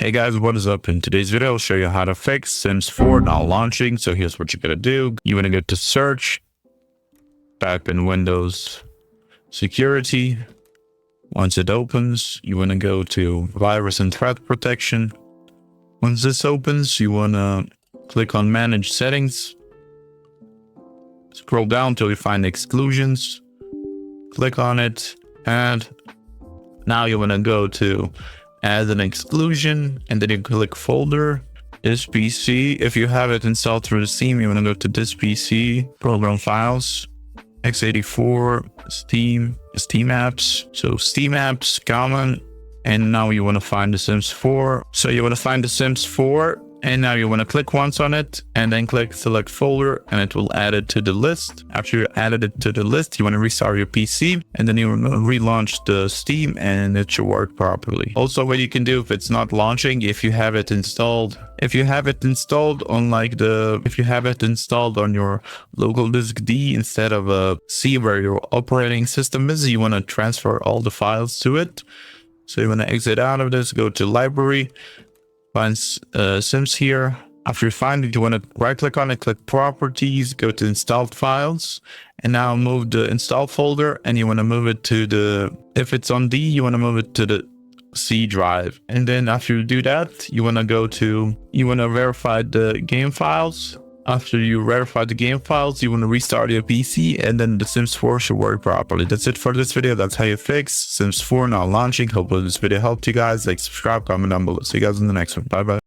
Hey guys, what is up? In today's video, I'll show you how to fix Sims 4 not launching. So here's what you're gonna do. You wanna go to search, type in Windows Security. Once it opens, you wanna go to Virus and Threat Protection. Once this opens, you wanna click on Manage Settings. Scroll down till you find Exclusions. Click on it, and now you wanna go to Add an exclusion, and then you click Folder, this PC. If you have it installed through the Steam, you want to go to this PC, Program Files, x84, Steam Apps. So Steam Apps, Common, and now you want to find the Sims 4. So you want to find the Sims 4, and now you want to click once on it, and then click Select Folder, and it will add it to the list. After you added it to the list, you want to restart your PC, and then you want to relaunch the Steam, and it should work properly. Also, what you can do if it's not launching, if you have it installed on your local disk D instead of C where your operating system is, you want to transfer all the files to it. So you want to exit out of this, go to Library, find Sims here. After you find it, you want to right click on it, click Properties, go to Installed Files, and now move the install folder, and you want to move it to the, if it's on D, you want to move it to the C drive. And then after you do that, you want to verify the game files. After you verify the game files, you want to restart your PC, and then the Sims 4 should work properly. That's it for this video. That's how you fix Sims 4 not launching. Hopefully this video helped you guys. Like, subscribe, comment down below. See you guys in the next one. Bye bye.